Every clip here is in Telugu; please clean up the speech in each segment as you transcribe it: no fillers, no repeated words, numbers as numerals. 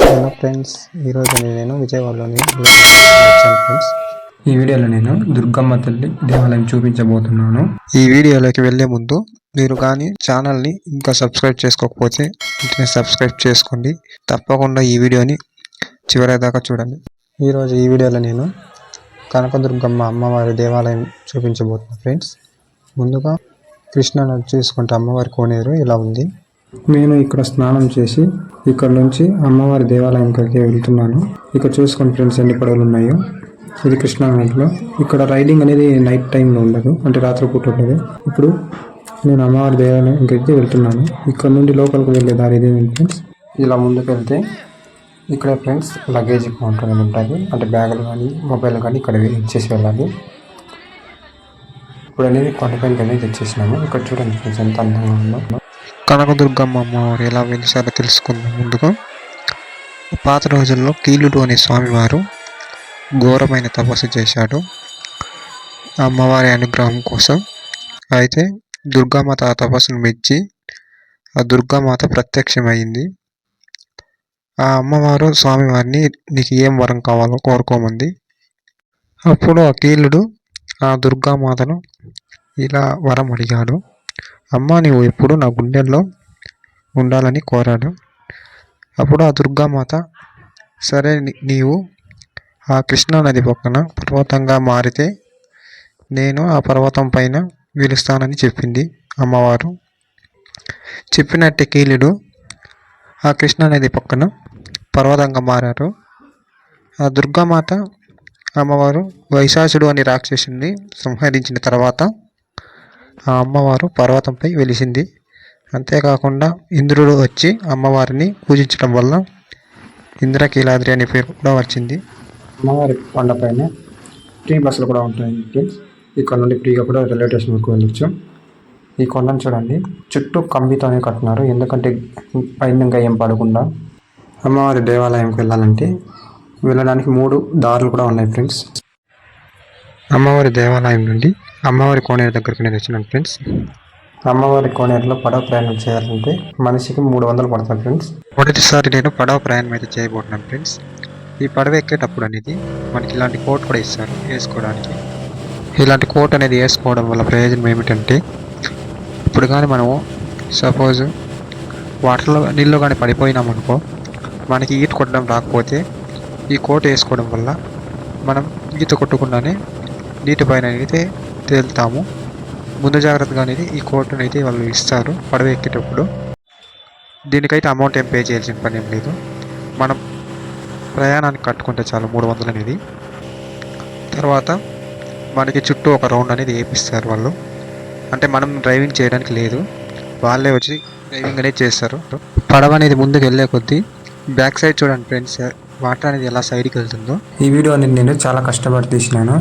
హలో ఫ్రెండ్స్, ఈరోజు నేను విజయవాడలోని వచ్చాను ఫ్రెండ్స్. ఈ వీడియోలో నేను దుర్గమ్మ తల్లి దేవాలయం చూపించబోతున్నాను. ఈ వీడియోలోకి వెళ్ళే ముందు మీరు కానీ ఛానల్ని ఇంకా సబ్స్క్రైబ్ చేసుకోకపోతే వెంటనే సబ్స్క్రైబ్ చేసుకోండి. తప్పకుండా ఈ వీడియోని చివరి దాకా చూడండి. ఈరోజు ఈ వీడియోలో నేను కనకదుర్గమ్మ అమ్మవారి దేవాలయం చూపించబోతున్నాను ఫ్రెండ్స్. ముందుగా కృష్ణా నది చూసుకుంటే అమ్మవారి కోనేరు ఇలా ఉంది. నేను ఇక్కడ స్నానం చేసి ఇక్కడ నుంచి అమ్మవారి దేవాలయంకి వెళ్తున్నాను. ఇక్కడ చూసుకోండి ఫ్రెండ్స్, ఎన్ని పడవలు ఉన్నాయో. ఇది కృష్ణా నదిలో. ఇక్కడ రైడింగ్ అనేది నైట్ టైంలో ఉండదు, అంటే రాత్రిపూట ఉండదు. ఇప్పుడు నేను అమ్మవారి దేవాలయంకి వెళ్తున్నాను. ఇక్కడ నుండి లోపలికి వెళ్ళే దారి ఇదే ఫ్రెండ్స్. ఇలా ముందుకు వెళ్తే ఇక్కడ ఫ్రెండ్స్ లగేజ్ కౌంటర్ అనేది ఉంటుంది, అంటే బ్యాగులు కానీ మొబైల్ కానీ ఇక్కడ ఇచ్చేసి వెళ్ళాలి. ఇప్పుడు అనేది కొండపైనకి అనేది తెచ్చేసినాము. ఇక్కడ చూడండి ఫ్రెండ్స్ ఎంత అందంగా ఉందో. కనకదుర్గమ్మ అమ్మవారు ఎలా వెలిసారో తెలుసుకుందాం. ముందుగా పాత రోజుల్లో కీలుడు అనే స్వామివారు ఘోరమైన తపస్సు చేశాడు అమ్మవారి అనుగ్రహం కోసం. అయితే దుర్గామాత ఆ తపస్సును మెచ్చి ఆ దుర్గామాత ప్రత్యక్షమైంది. ఆ అమ్మవారు స్వామివారిని నీకు ఏం వరం కావాలో కోరుకోమంది. అప్పుడు ఆ కీలుడు ఆ దుర్గామాతను ఇలా వరం అడిగాడు. అమ్మ, నీవు ఎప్పుడు నా గుండెల్లో ఉండాలని కోరాడు. అప్పుడు ఆ దుర్గామాత, సరే నీవు ఆ కృష్ణా నది పక్కన పర్వతంగా మారితే నేను ఆ పర్వతం పైన వెలుస్తానని చెప్పింది అమ్మవారు. చెప్పినట్టే కీలుడు ఆ కృష్ణా నది పక్కన పర్వతంగా మారారు. ఆ దుర్గామాత అమ్మవారు వైశాసుడు అనే రాక్షసుని సంహరించిన తర్వాత ఆ అమ్మవారు పర్వతంపై వెలిసింది. అంతేకాకుండా ఇంద్రుడు వచ్చి అమ్మవారిని పూజించడం వల్ల ఇంద్రకీలాద్రి అనే పేరు కూడా వచ్చింది. అమ్మవారి కొండపైన ఫ్రీ బస్సులు కూడా ఉంటాయి. ఇక్కడ నుండి ఫ్రీగా కూడా రైల్వే స్టేషన్ వరకు వెళ్ళొచ్చు. ఈ కొండను చూడండి, చుట్టూ కంబితోనే కట్టినారు, ఎందుకంటే పైన ఇంకా ఏం పడకుండా. అమ్మవారి దేవాలయంకి వెళ్ళాలంటే వెళ్ళడానికి 3 దారులు కూడా ఉన్నాయి ఫ్రెండ్స్. అమ్మవారి దేవాలయం నుండి అమ్మవారి కోనేరు దగ్గరికి నేను వచ్చినాను ఫ్రెండ్స్. అమ్మవారి కోనేరులో పడవ ప్రయాణం చేయాలంటే మనిషికి 300 పడతాయి ఫ్రెండ్స్. మొదటిసారి నేను పడవ ప్రయాణం అయితే చేయబోతున్నాను ఫ్రెండ్స్. ఈ పడవ ఎక్కేటప్పుడు అనేది మనకి ఇలాంటి కోట్ కూడా ఇస్తారు వేసుకోవడానికి. ఇలాంటి కోట్ అనేది వేసుకోవడం వల్ల ప్రయోజనం ఏమిటంటే, ఇప్పుడు కానీ మనము సపోజ్ వాటర్లో నీళ్ళు కానీ పడిపోయినామనుకో, మనకి ఈత కొట్టడం రాకపోతే ఈ కోట్ వేసుకోవడం వల్ల మనం ఈత కొట్టకుండానే నీటిపైన అయితే తేలుతాము. ముందు జాగ్రత్తగా అనేది ఈ కోట్ను అయితే వాళ్ళు ఇస్తారు పడవ ఎక్కేటప్పుడు. దీనికైతే అమౌంట్ ఏం పే చేయాల్సిన పని ఏం లేదు. మనం ప్రయాణానికి కట్టుకుంటే చాలు 300 అనేది. తర్వాత మనకి చుట్టూ ఒక రౌండ్ అనేది వేపిస్తారు వాళ్ళు. అంటే మనం డ్రైవింగ్ చేయడానికి లేదు, వాళ్ళే వచ్చి డ్రైవింగ్ అనేది చేస్తారు. పడవ అనేది ముందుకు వెళ్ళే కొద్దీ బ్యాక్ సైడ్ చూడండి ఫ్రెండ్స్, వాటర్ అనేది ఎలా సైడ్కి వెళ్తుందో. ఈ వీడియో అనేది నేను చాలా కష్టపడి తీసినాను,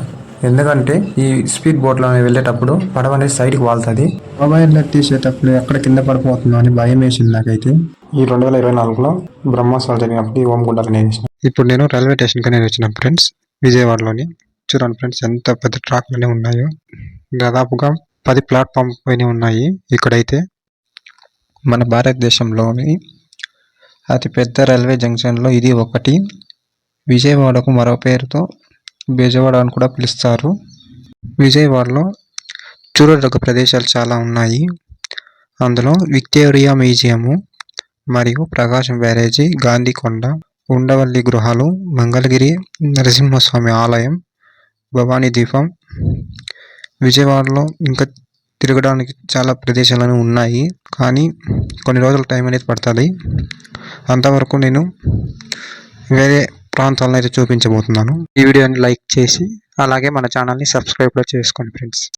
ఎందుకంటే ఈ స్పీడ్ బోట్లో వెళ్ళేటప్పుడు పడవ అనేది సైడ్కి వాళ్తుంది. మొబైల్లో తీసేటప్పుడు ఎక్కడ కింద పడిపోతుందో అని భయం వేసింది నాకైతే. ఈ 2024లో బ్రహ్మోత్సవాలు జరిగినప్పుడు ఈ ఓంగుండాలు నేను వేసిన. ఇప్పుడు నేను రైల్వే స్టేషన్కి నేను వచ్చిన ఫ్రెండ్స్, విజయవాడలోని. చూడండి ఫ్రెండ్స్ ఎంత పెద్ద ట్రాక్లోనే ఉన్నాయో. దాదాపుగా 10 ప్లాట్ఫామ్ పైన ఉన్నాయి. ఇక్కడైతే మన భారతదేశంలోని అతిపెద్ద రైల్వే జంక్షన్లో ఇది ఒకటి. విజయవాడకు మరో పేరుతో బెజవాడ అని కూడా పిలుస్తారు. విజయవాడలో చూడదగ్గ ప్రదేశాలు చాలా ఉన్నాయి. అందులో విక్టోరియా మ్యూజియము మరియు ప్రకాశం బ్యారేజీ, గాంధీకొండ, ఉండవల్లి గృహాలు, మంగళగిరి నరసింహస్వామి ఆలయం, భవానీ దీపం. విజయవాడలో ఇంకా తిరగడానికి చాలా ప్రదేశాలు ఉన్నాయి, కానీ కొన్ని రోజుల టైం అనేది పడుతుంది. అంతవరకు నేను వేరే ప్రాంతాలను అయితే చూపించబోతున్నాను. ఈ వీడియోని లైక్ చేసి అలాగే మన ఛానల్ని సబ్స్క్రైబ్ కూడా చేసుకోండి ఫ్రెండ్స్.